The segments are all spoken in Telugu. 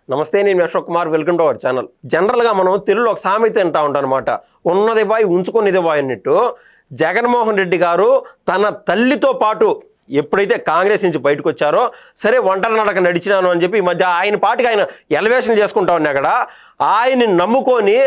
నమస్తే, నేను Ashok Kumar. Welcome to our channel. జనరల్గా మనం తెలుగులో ఒక సామెత వింటా ఉంటాం అనమాట. ఉన్నది బాయ్ ఉంచుకునేది బాయ్ అన్నట్టు జగన్మోహన్ రెడ్డి గారు తన తల్లితో పాటు ఎప్పుడైతే కాంగ్రెస్ నుంచి బయటకు వచ్చారో, సరే ఒంటరి నడక నడిచినాను అని చెప్పి ఈ మధ్య ఆయన పాటికి ఆయన ఎలివేషన్ చేసుకుంటా ఉన్నా అక్కడ ఆయన్ని నమ్ముకొని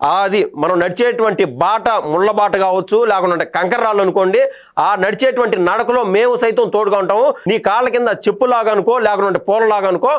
అది మనం నడిచేటువంటి బాట ముళ్ళ బాట కావచ్చు, లేకుంటే కంకర్రాళ్ళు అనుకోండి, ఆ నడిచేటువంటి నడకలో మేము సైతం తోడుగా ఉంటాము. నీ కాళ్ళ కింద చెప్పులాగా అనుకో, లేకుంటే పూలలాగా అనుకో,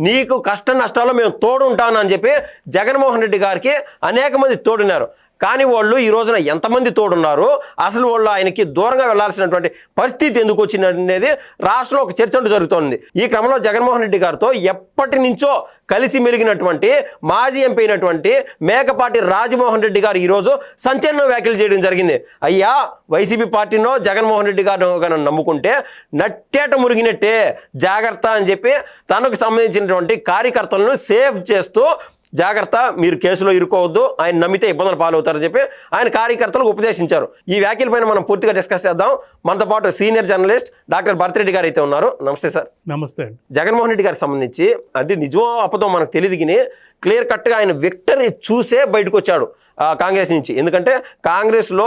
నీకు కష్ట నష్టాల్లో మేము తోడు ఉంటాను అని చెప్పి జగన్మోహన్ రెడ్డి గారికి అనేక మంది తోడున్నారు. కానీ వాళ్ళు ఈ రోజున ఎంతమంది తోడున్నారు, అసలు వాళ్ళు ఆయనకి దూరంగా వెళ్లాల్సినటువంటి పరిస్థితి ఎందుకు వచ్చింది అనేది రాష్ట్రంలో ఒక చర్చ అంటూ జరుగుతోంది. ఈ క్రమంలో జగన్మోహన్ రెడ్డి గారితో ఎప్పటి నుంచో కలిసి మెలిగినటువంటి మాజీ ఎంపీ అయినటువంటి మేకపాటి రాజమోహన్ రెడ్డి గారు ఈరోజు సంచలన వ్యాఖ్యలు చేయడం జరిగింది. అయ్యా, వైసీపీ పార్టీనో జగన్మోహన్ రెడ్డి గారు నమ్ముకుంటే నట్టేట మురిగినట్టే, జాగ్రత్త అని చెప్పి తనకు సంబంధించినటువంటి కార్యకర్తలను సేవ్ చేస్తూ జాగ్రత్త, మీరు కేసులో ఇరుకోవద్దు, ఆయన నమ్మితే ఇబ్బందులు పాలవుతారని చెప్పి ఆయన కార్యకర్తలకు ఉపదేశించారు. ఈ వ్యాఖ్యలపైన మనం పూర్తిగా డిస్కస్ చేద్దాం. మనతో పాటు సీనియర్ జర్నలిస్ట్ డాక్టర్ భరతరెడ్డి గారు అయితే ఉన్నారు. నమస్తే సార్. నమస్తే. జగన్మోహన్ రెడ్డి గారికి సంబంధించి అంటే నిజమో అబద్ధమో మనకు తెలియదు, కానీ క్లియర్ కట్గా ఆయన విక్టరీ చూసే బయటకు వచ్చాడు కాంగ్రెస్ నుంచి. ఎందుకంటే కాంగ్రెస్లో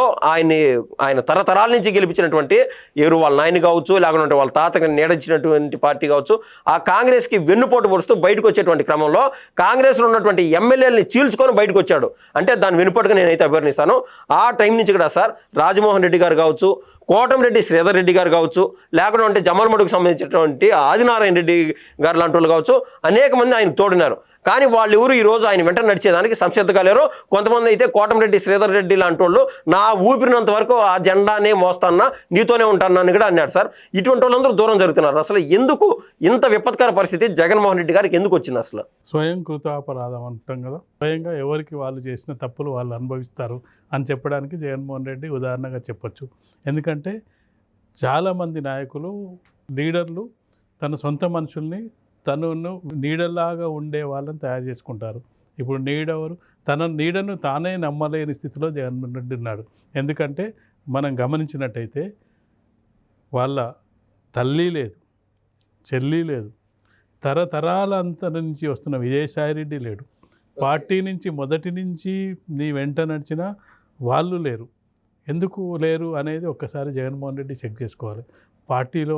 ఆయన తరతరాల నుంచి గెలిపించినటువంటి ఎవరు వాళ్ళ నాయన కావచ్చు, లేకుంటే వాళ్ళ తాతకి నీడచ్చినటువంటి పార్టీ కావచ్చు, ఆ కాంగ్రెస్కి వెన్నుపోటు పొడుస్తూ బయటకు వచ్చేటువంటి క్రమంలో కాంగ్రెస్లో ఉన్నటువంటి ఎమ్మెల్యేలని చీల్చుకొని బయటకు వచ్చాడు. అంటే దాని వెనుపోటుగా నేనైతే అభివర్ణిస్తాను. ఆ టైం నుంచి కూడా సార్ రాజమోహన్ రెడ్డి గారు కావచ్చు, కోటంరెడ్డి శ్రీధర్ రెడ్డి గారు కావచ్చు, లేకుంటే జమ్మలమడుగుకు సంబంధించినటువంటి ఆదినారాయణ రెడ్డి గారు లాంటి వాళ్ళు కావచ్చు, అనేక మంది ఆయన తోడున్నారు. కానీ వాళ్ళు ఎవరు ఈరోజు ఆయన వెంట నడిచేదానికి సంసిద్ధంగా లేరు. కొంతమంది అయితే కోటంరెడ్డి శ్రీధర్ రెడ్డి లాంటి వాళ్ళు నా ఊపిరినంత వరకు ఆ జెండానే మోస్తానా, నీతోనే ఉంటానని కూడా అన్నాడు సార్. ఇటువంటి వాళ్ళందరూ దూరం జరుగుతున్నారు. అసలు ఎందుకు ఇంత విపత్కర పరిస్థితి జగన్మోహన్ రెడ్డి గారికి ఎందుకు వచ్చింది? అసలు స్వయం కృతాపరాధం అంటాం కదా, స్వయంగా ఎవరికి వాళ్ళు చేసిన తప్పులు వాళ్ళు అనుభవిస్తారు అని చెప్పడానికి జగన్మోహన్ రెడ్డి ఉదాహరణగా చెప్పొచ్చు. ఎందుకంటే చాలామంది నాయకులు, లీడర్లు తన సొంత మనుషుల్ని తనను నీడలాగా ఉండే వాళ్ళని తయారు చేసుకుంటారు. ఇప్పుడు నీడెవరు? తన నీడను తానే నమ్మలేని స్థితిలో జగన్మోహన్ రెడ్డి ఉన్నాడు. ఎందుకంటే మనం గమనించినట్టయితే వాళ్ళ తల్లి లేదు, చెల్లి లేదు, తరతరాలంత నుంచి వస్తున్న విజయసాయిరెడ్డి లేడు, పార్టీ నుంచి మొదటి నుంచి నీ వెంట నడిచిన వాళ్ళు లేరు. ఎందుకు లేరు అనేది ఒక్కసారి జగన్మోహన్ రెడ్డి చెక్ చేసుకోవాలి. పార్టీలో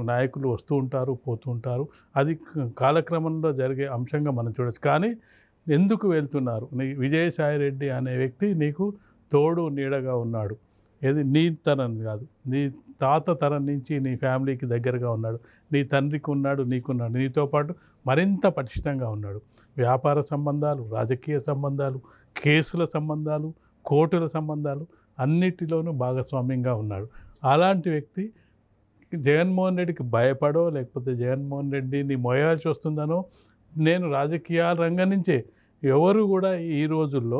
నాయకులు వస్తూ ఉంటారు, పోతూ ఉంటారు, అది కాలక్రమంలో జరిగే అంశంగా మనం చూడవచ్చు. కానీ ఎందుకు వెళ్తున్నారు? విజయసాయిరెడ్డి అనే వ్యక్తి నీకు తోడు నీడగా ఉన్నాడు. ఏది నీ తరం కాదు, నీ తాత తరం నుంచి నీ ఫ్యామిలీకి దగ్గరగా ఉన్నాడు, నీ తండ్రికి ఉన్నాడు, నీకున్నాడు, నీతో పాటు మరింత పటిష్టంగా ఉన్నాడు. వ్యాపార సంబంధాలు, రాజకీయ సంబంధాలు, కేసుల సంబంధాలు, కోర్టుల సంబంధాలు అన్నిటిలోనూ భాగస్వామ్యంగా ఉన్నాడు. అలాంటి వ్యక్తి జగన్మోహన్ రెడ్డికి భయపడో, లేకపోతే జగన్మోహన్ రెడ్డిని మోయాల్సి వస్తుందనో, నేను రాజకీయాల రంగం నుంచే ఎవరు కూడా ఈ రోజుల్లో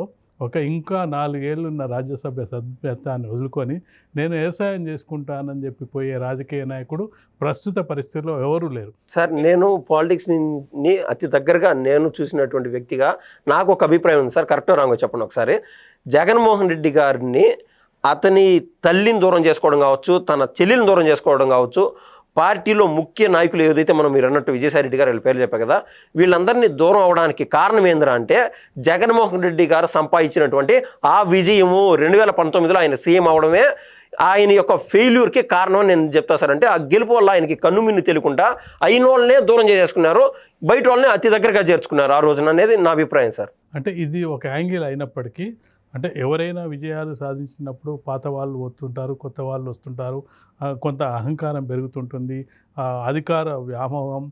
ఇంకా 4 ఏళ్ళున్న రాజ్యసభ సభ్యత్వాన్ని వదులుకొని నేను వ్యవసాయం చేసుకుంటానని చెప్పి పోయే రాజకీయ నాయకుడు ప్రస్తుత పరిస్థితుల్లో ఎవరూ లేరు. సార్, నేను పాలిటిక్స్ని అతి దగ్గరగా నేను చూసినటువంటి వ్యక్తిగా నాకు ఒక అభిప్రాయం ఉంది సార్. కరెక్టో రాంగో చెప్పండి ఒకసారి. జగన్మోహన్ రెడ్డి గారిని అతని తల్లిని దూరం చేసుకోవడం కావచ్చు, తన చెల్లిని దూరం చేసుకోవడం కావచ్చు, పార్టీలో ముఖ్య నాయకులు ఏదైతే మీరు అన్నట్టు విజయసాయిరెడ్డి గారు వీళ్ళ పేర్లు చెప్పారు కదా, వీళ్ళందరినీ దూరం అవడానికి కారణం ఏంద్రా అంటే జగన్మోహన్ రెడ్డి గారు సంపాదించినటువంటి ఆ విజయము 2019లో ఆయన సీఎం అవడమే ఆయన యొక్క ఫెయిల్యూర్కి కారణం నేను చెప్తా సార్. అంటే ఆ గెలుపు వల్ల ఆయనకి కన్నుమిన్ను తెలియకుండా అయిన వాళ్ళనే దూరం చేసేసుకున్నారు, బయట వాళ్ళని అతి దగ్గరగా చేర్చుకున్నారు ఆ రోజున అనేది నా అభిప్రాయం సార్. అంటే ఇది ఒక యాంగిల్ అయినప్పటికీ, అంటే ఎవరైనా విజయాలు సాధించినప్పుడు పాత వాళ్ళు వస్తుంటారు, కొత్త వాళ్ళు వస్తుంటారు, కొంత అహంకారం పెరుగుతుంటుంది, అధికార వ్యామోహం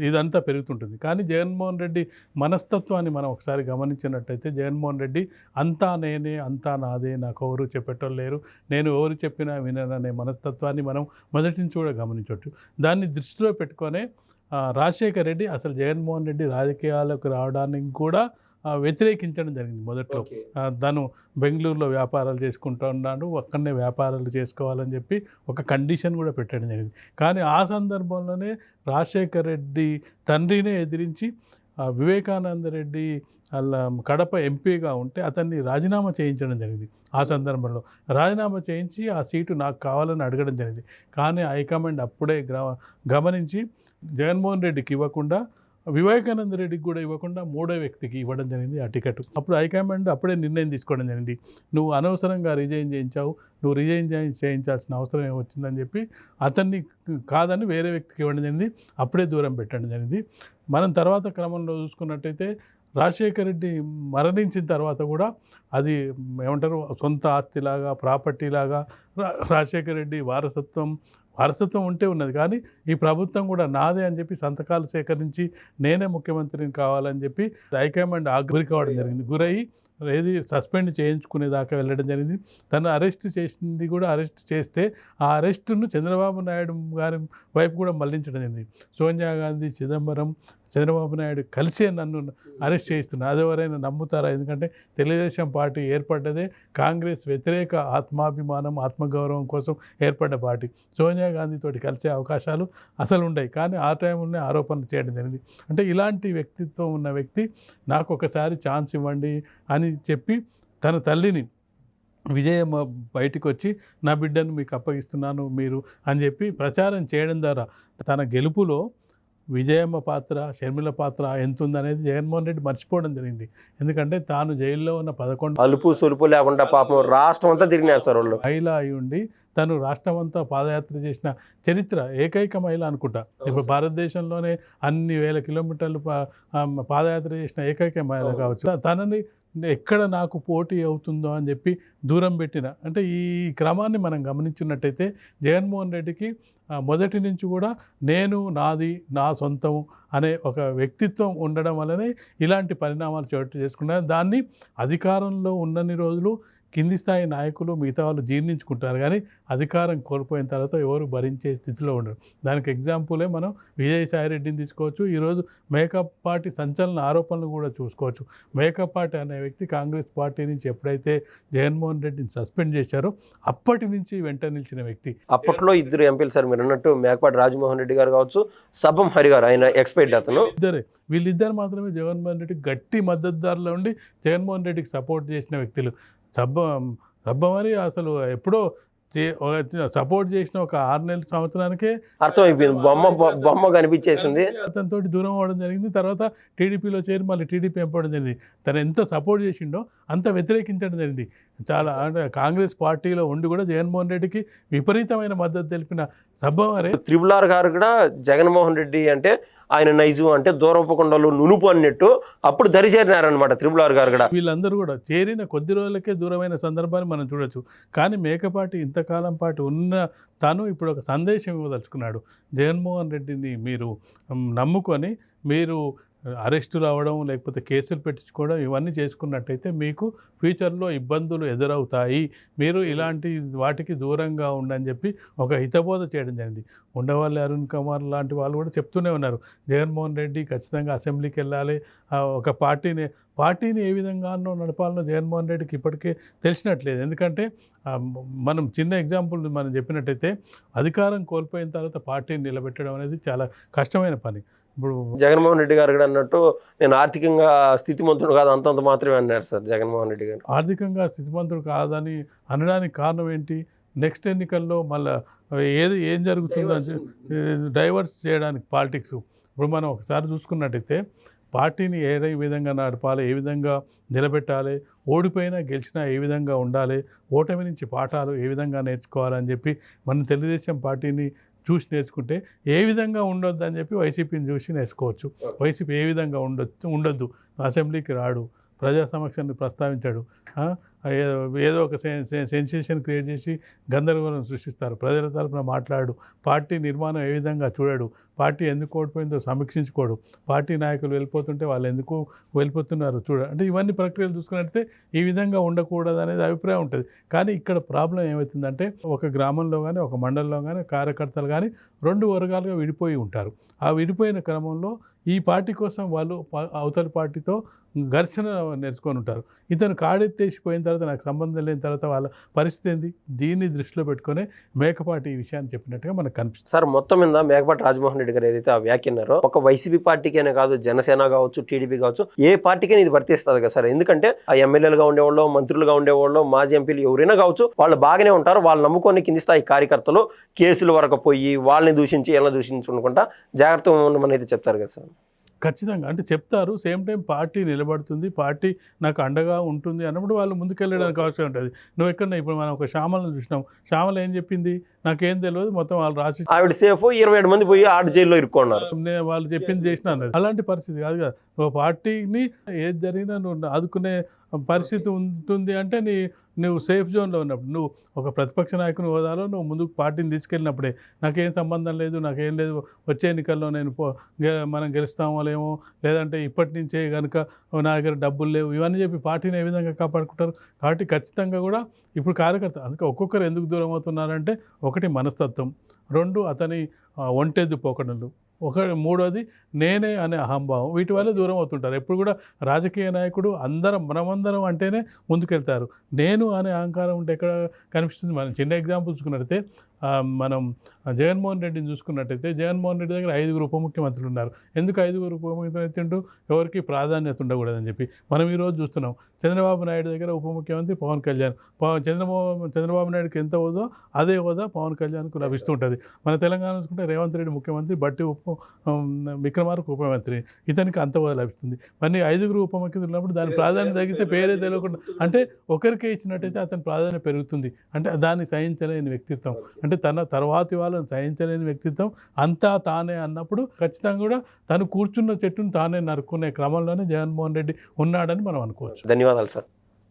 ఇదంతా పెరుగుతుంటుంది. కానీ జగన్మోహన్ రెడ్డి మనస్తత్వాన్ని మనం ఒకసారి గమనించినట్టయితే జగన్మోహన్ రెడ్డి అంతా నేనే, అంతా నాదే, నాకు ఎవరు చెప్పేటోళ్ళు లేరు, నేను ఎవరు చెప్పినా వినననే మనస్తత్వాన్ని మనం మొదటి నుంచి కూడా గమనించవచ్చు. దాన్ని దృష్టిలో పెట్టుకొనే రాజశేఖర్ రెడ్డి అసలు జగన్మోహన్ రెడ్డి రాజకీయాలకు రావడానికి కూడా వ్యతిరేకించడం జరిగింది. మొదట్లో తను బెంగళూరులో వ్యాపారాలు చేసుకుంటూ ఉన్నాడు, అక్కడనే వ్యాపారాలు చేసుకోవాలని చెప్పి ఒక కండిషన్ కూడా పెట్టడం జరిగింది. కానీ ఆ సందర్భంలోనే రాజశేఖర్ రెడ్డి తండ్రినే ఎదిరించి వివేకానంద రెడ్డి అలా కడప ఎంపీగా ఉంటే అతన్ని రాజీనామా చేయించడం జరిగింది. ఆ సందర్భంలో రాజీనామా చేయించి ఆ సీటు నాకు కావాలని అడగడం జరిగింది. కానీ హైకమాండ్ అప్పుడే గమనించి జగన్మోహన్ రెడ్డికి ఇవ్వకుండా వివేకానంద రెడ్డికి కూడా ఇవ్వకుండా మూడో వ్యక్తికి ఇవ్వడం జరిగింది ఆ టికెట్. అప్పుడు హైకమాండ్ అప్పుడే నిర్ణయం తీసుకోవడం జరిగింది, నువ్వు అనవసరంగా రిజైన్ చేయించావు, నువ్వు రిజైన్ చేయించాల్సిన అవసరం ఏమొచ్చిందని చెప్పి అతన్ని కాదని వేరే వ్యక్తికి ఇవ్వడం జరిగింది. అప్పుడే దూరం పెట్టడం జరిగింది. మనం తర్వాత క్రమంలో చూసుకున్నట్టయితే రాజశేఖర రెడ్డి మరణించిన తర్వాత కూడా అది ఏమంటారు సొంత ఆస్తిలాగా ప్రాపర్టీలాగా రాజశేఖర రెడ్డి వారసత్వం ఉంటే ఉన్నది, కానీ ఈ ప్రభుత్వం కూడా నాదే అని చెప్పి సంతకాలు సేకరించి నేనే ముఖ్యమంత్రిని కావాలని చెప్పి హైకమాండ్ గురి కావడం జరిగింది. గురయ్యి ఏది సస్పెండ్ చేయించుకునేదాకా వెళ్ళడం జరిగింది. తను అరెస్ట్ చేసింది కూడా, అరెస్ట్ చేస్తే ఆ అరెస్టును చంద్రబాబు నాయుడు గారి వైపు కూడా మళ్లించడం జరిగింది. సోనియా గాంధీ, చిదంబరం, చంద్రబాబు నాయుడు కలిసే నన్ను అరెస్ట్ చేస్తున్నారు, అది ఎవరైనా నమ్ముతారా? ఎందుకంటే తెలుగుదేశం పార్టీ ఏర్పడ్డదే కాంగ్రెస్ వ్యతిరేక ఆత్మాభిమానం ఆత్మగౌరవం కోసం ఏర్పడ్డ పార్టీ. సోనియా గాంధీతోటి కలిసే అవకాశాలు అసలు ఉండవు, కానీ ఆ టైంలోనే ఆరోపణలు చేయడం జరిగింది. అంటే ఇలాంటి వ్యక్తిత్వం ఉన్న వ్యక్తి నాకు ఒకసారి ఛాన్స్ ఇవ్వండి అని చెప్పి తన తల్లిని విజయమ్మ బయటికి వచ్చి నా బిడ్డను మీకు అప్పగిస్తున్నాను మీరు అని చెప్పి ప్రచారం చేయడం ద్వారా తన గెలుపులో విజయమ్మ పాత్ర, షర్మిల పాత్ర ఎంత ఉందనేది జగన్మోహన్ రెడ్డి మర్చిపోవడం జరిగింది. ఎందుకంటే తాను జైల్లో ఉన్న 11 అలుపు సులుపు లేకుండా పాపం రాష్ట్రం అంతా తిరిగినారు సార్ వాళ్ళు. మహిళ అయి ఉండి తను రాష్ట్రం అంతా పాదయాత్ర చేసిన చరిత్ర ఏకైక మహిళ అనుకుంటా. ఇప్పుడు భారతదేశంలోనే అన్ని వేల కిలోమీటర్లు పాదయాత్ర చేసిన ఏకైక మహిళ కావచ్చు. తనని ఎక్కడ నాకు పోటీ అవుతుందో అని చెప్పి దూరం పెట్టిన, అంటే ఈ క్రమాన్ని మనం గమనించినట్టయితే జగన్మోహన్ రెడ్డికి మొదటి నుంచి కూడా నేను నాది నా సొంతం అనే ఒక వ్యక్తిత్వం ఉండడం వల్లనే ఇలాంటి పరిణామాలు చోటు చేసుకున్నారు. దాన్ని అధికారంలో ఉన్నన్ని రోజులు కింది స్థాయి నాయకులు మిగతా వాళ్ళు జీర్ణించుకుంటారు, కానీ అధికారం కోల్పోయిన తర్వాత ఎవరు భరించే స్థితిలో ఉండరు. దానికి ఎగ్జాంపులే మనం విజయసాయి రెడ్డిని తీసుకోవచ్చు. ఈరోజు మేకప్ పార్టీ సంచలన ఆరోపణలు కూడా చూసుకోవచ్చు. మేకప్ పార్టీ అనే వ్యక్తి కాంగ్రెస్ పార్టీ నుంచి ఎప్పుడైతే జగన్మోహన్ రెడ్డిని సస్పెండ్ చేశారో అప్పటి నుంచి వెంట నిలిచిన వ్యక్తి. అప్పట్లో ఇద్దరు ఎంపీలు సార్ మీరు అన్నట్టు మేకపాటి రాజమోహన్ రెడ్డి గారు కావచ్చు, సబ్బం హరి గారు, ఆయన ఎక్స్పైర్డ్ అతను. వీళ్ళిద్దరు మాత్రమే జగన్మోహన్ రెడ్డికి గట్టి మద్దతుదారులు ఉండి జగన్మోహన్ రెడ్డికి సపోర్ట్ చేసిన వ్యక్తులు. సబ్బమరి అసలు ఎప్పుడో సపోర్ట్ చేసిన ఒక 6 నెలల సంవత్సరానికే అర్థమైపోయింది, బొమ్మ కనిపించేసింది, అతనితో దూరం అవ్వడం జరిగింది. తర్వాత టీడీపీలో చేరి మళ్ళీ టీడీపీ ఎంపడం జరిగింది. తను ఎంత సపోర్ట్ చేసిండో అంత వ్యతిరేకించడం జరిగింది. చాలా అంటే కాంగ్రెస్ పార్టీలో ఉండి కూడా జగన్మోహన్ రెడ్డికి విపరీతమైన మద్దతు తెలిపిన సబ్బమరే. త్రిపులార్ గారు కూడా జగన్మోహన్ రెడ్డి అంటే ఆయన నైజం అంటే దూరపు కొండలు నునుపు అన్నట్టు అప్పుడు దరిచేరినారనమాట త్రిపులార్ గారు కూడా. వీళ్ళందరూ కూడా చేరిన కొద్ది రోజులకే దూరమైన సందర్భాన్ని మనం చూడొచ్చు. కానీ మేకపాటి ఇంతకాలం పాటు ఉన్న తాను ఇప్పుడు ఒక సందేశం ఇవ్వదలుచుకున్నాడు. జగన్మోహన్ రెడ్డిని మీరు నమ్ముకొని మీరు అరెస్టులు అవ్వడం లేకపోతే కేసులు పెట్టించుకోవడం ఇవన్నీ చేసుకున్నట్టయితే మీకు ఫ్యూచర్లో ఇబ్బందులు ఎదురవుతాయి, మీరు ఇలాంటి వాటికి దూరంగా ఉండని చెప్పి ఒక హితబోధ చేయడం జరిగింది. ఉండవల్లి అరుణ్ కుమార్ లాంటి వాళ్ళు కూడా చెప్తూనే ఉన్నారు, జగన్మోహన్ రెడ్డి ఖచ్చితంగా అసెంబ్లీకి వెళ్ళాలి, ఒక పార్టీని ఏ విధంగానో నడపాలనో జగన్మోహన్ రెడ్డికి ఇప్పటికే తెలిసినట్లేదు. ఎందుకంటే మనం చిన్న ఎగ్జాంపుల్ మనం చెప్పినట్టయితే అధికారం కోల్పోయిన తర్వాత పార్టీని నిలబెట్టడం అనేది చాలా కష్టమైన పని. ఇప్పుడు జగన్మోహన్ రెడ్డి గారు కూడా అన్నట్టు నేను ఆర్థికంగా స్థితిమంతుడు కాదు అంతంత మాత్రమే అన్నారు సార్ జగన్మోహన్ రెడ్డి గారు. ఆర్థికంగా స్థితిమంతుడు కాదని అనడానికి కారణం ఏంటి? నెక్స్ట్ ఎన్నికల్లో మళ్ళీ ఏం జరుగుతుందో డైవర్స్ చేయడానికి పాలిటిక్స్. ఇప్పుడు మనం ఒకసారి చూసుకున్నట్టయితే పార్టీని ఏ విధంగా నడపాలి, ఏ విధంగా నిలబెట్టాలి, ఓడిపోయినా గెలిచినా ఏ విధంగా ఉండాలి, ఓటమి నుంచి పాఠాలు ఏ విధంగా నేర్చుకోవాలని చెప్పి మన తెలుగుదేశం పార్టీని చూసి నేర్చుకుంటే ఏ విధంగా ఉండొద్దు అని చెప్పి వైసీపీని చూసి నేర్చుకోవచ్చు. వైసీపీ ఏ విధంగా ఉండొద్దు, అసెంబ్లీకి రాడు, ప్రజా సమక్షాన్ని ప్రస్తావించాడు, ఏదో ఒక సెన్సేషన్ క్రియేట్ చేసి గందరగోళం సృష్టిస్తారు, ప్రజల తరపున మాట్లాడు, పార్టీ నిర్మాణం ఏ విధంగా చూడడు, పార్టీ ఎందుకు ఓడిపోయిందో సమీక్షించుకోడు, పార్టీ నాయకులు వెళ్ళిపోతుంటే వాళ్ళు ఎందుకు వెళ్ళిపోతున్నారు అంటే ఇవన్నీ ప్రక్రియలు చూసుకున్నట్లయితే ఈ విధంగా ఉండకూడదు అనేది అభిప్రాయం ఉంటుంది. కానీ ఇక్కడ ప్రాబ్లం ఏమవుతుందంటే ఒక గ్రామంలో కానీ ఒక మండలంలో కానీ కార్యకర్తలు కానీ 2 వర్గాలుగా విడిపోయి ఉంటారు. ఆ విడిపోయిన క్రమంలో ఈ పార్టీ కోసం వాళ్ళు అవతలి పార్టీతో ఘర్షణ నేర్చుకొని ఉంటారు. ఇతను కాడెత్తేసిపోయిన తర్వాత నాకు సంబంధం లేని తర్వాత వాళ్ళ పరిస్థితి ఏంది? దీన్ని దృష్టిలో పెట్టుకునే మేకపాటి ఈ విషయాన్ని చెప్పినట్టుగా మనకు కనిపిస్తుంది. సార్ మొత్తం మీద మేకపాటి రాజమోహన్ రెడ్డి గారు ఏదైతే ఆ వ్యాఖ్యన్నారో ఒక వైసీపీ పార్టీకేనే కాదు, జనసేన కావచ్చు, టీడీపీ కావచ్చు, ఏ పార్టీకైనా ఇది వర్తిస్తుంది కదా సార్. ఎందుకంటే ఆ ఎమ్మెల్యేలుగా ఉండేవాళ్ళు, మంత్రులుగా ఉండేవాళ్ళు, మాజీ ఎంపీలు ఎవరైనా కావచ్చు, వాళ్ళు బాగానే ఉంటారు. వాళ్ళు నమ్ముకొని కింది స్థాయి కార్యకర్తలు కేసుల వరకు పోయి వాళ్ళని దూషించి ఎలా దూషించుకుంటా జాగ్రత్తగా ఉండమని అయితే చెప్తారు కదా సార్. ఖచ్చితంగా అంటే చెప్తారు. సేమ్ టైం పార్టీ నిలబడుతుంది, పార్టీ నాకు అండగా ఉంటుంది అన్నప్పుడు వాళ్ళు ముందుకెళ్ళడానికి అవసరం ఉంటుంది. నువ్వు ఎక్కడ ఇప్పుడు మనం ఒక శ్యామలను చూసినాం. శ్యామల ఏం చెప్పింది, నాకేం తెలియదు, మొత్తం వాళ్ళు రాసి ఆవిడ సేఫ్, 27 మంది పోయి ఆడ జైల్లో ఇరుక్కున్నారు. వాళ్ళు చెప్పింది చేసిన అన్నది. అలాంటి పరిస్థితి కాదు కదా. నువ్వు పార్టీని ఏది జరిగినా నువ్వు ఆదుకునే పరిస్థితి ఉంటుంది అంటే నువ్వు సేఫ్ జోన్లో ఉన్నప్పుడు, నువ్వు ఒక ప్రతిపక్ష నాయకుని హోదాలో నువ్వు ముందుకు పార్టీని తీసుకెళ్ళినప్పుడే నాకేం సంబంధం లేదు, నాకేం లేదు, వచ్చే ఎన్నికల్లో నేను మనం గెలుస్తామో లేమో, లేదంటే ఇప్పటి నుంచే కనుక నా దగ్గర డబ్బులు లేవు, ఇవన్నీ చెప్పి పార్టీని ఏ విధంగా కాపాడుకుంటారు. కాబట్టి ఖచ్చితంగా కూడా ఇప్పుడు కార్యకర్త అందుకే ఒక్కొక్కరు ఎందుకు దూరం అవుతున్నారంటే, ఒకటి మనస్తత్వం, 2 అతని ఒంటెద్దు పోకడలు, మూడోది నేనే అనే అహంభావం, వీటి వల్ల దూరం అవుతుంటారు. ఎప్పుడు కూడా రాజకీయ నాయకుడు మనమందరం అంటేనే ముందుకెళ్తారు. నేను అనే అహంకారం ఉంటే ఎక్కడ కనిపిస్తుంది. మనం చిన్న ఎగ్జాంపుల్ చూసుకున్నట్టయితే మనం జగన్మోహన్ రెడ్డిని చూసుకున్నట్టయితే, జగన్మోహన్ రెడ్డి దగ్గర 5 ఉప ముఖ్యమంత్రులు ఉన్నారు. ఎందుకు 5 ఉప ముఖ్యమంత్రులు ఎవరికి ప్రాధాన్యత ఉండకూడదని చెప్పి మనం ఈరోజు చూస్తున్నాం. చంద్రబాబు నాయుడు దగ్గర ఉప ముఖ్యమంత్రి పవన్ కళ్యాణ్. చంద్రబాబు నాయుడుకి ఎంత హోదా అదే హోదా పవన్ కళ్యాణ్కు లభిస్తుంటుంది. మన తెలంగాణ చూసుకుంటే రేవంత్ రెడ్డి ముఖ్యమంత్రి, బట్టి విక్రమార్క ఉప మంత్రి, ఇతనికి అంత హోదా లభిస్తుంది. మరి 5 ఉప ముఖ్యమంత్రులు ఉన్నప్పుడు దాని ప్రాధాన్యత తగ్గిస్తే పేరే తెలియకుండా, అంటే ఒకరికే ఇచ్చినట్టయితే అతని ప్రాధాన్యత పెరుగుతుంది. అంటే దాన్ని సహించలేని వ్యక్తిత్వం, అంటే తన తర్వాతి వాళ్ళని సహించలేని వ్యక్తిత్వం, అంతా తానే అన్నప్పుడు ఖచ్చితంగా కూడా తను కూర్చున్న చెట్టును తానే నరుక్కునే క్రమంలోనే జగన్మోహన్ రెడ్డి ఉన్నాడని మనం అనుకోవచ్చు. ధన్యవాదాలు సార్.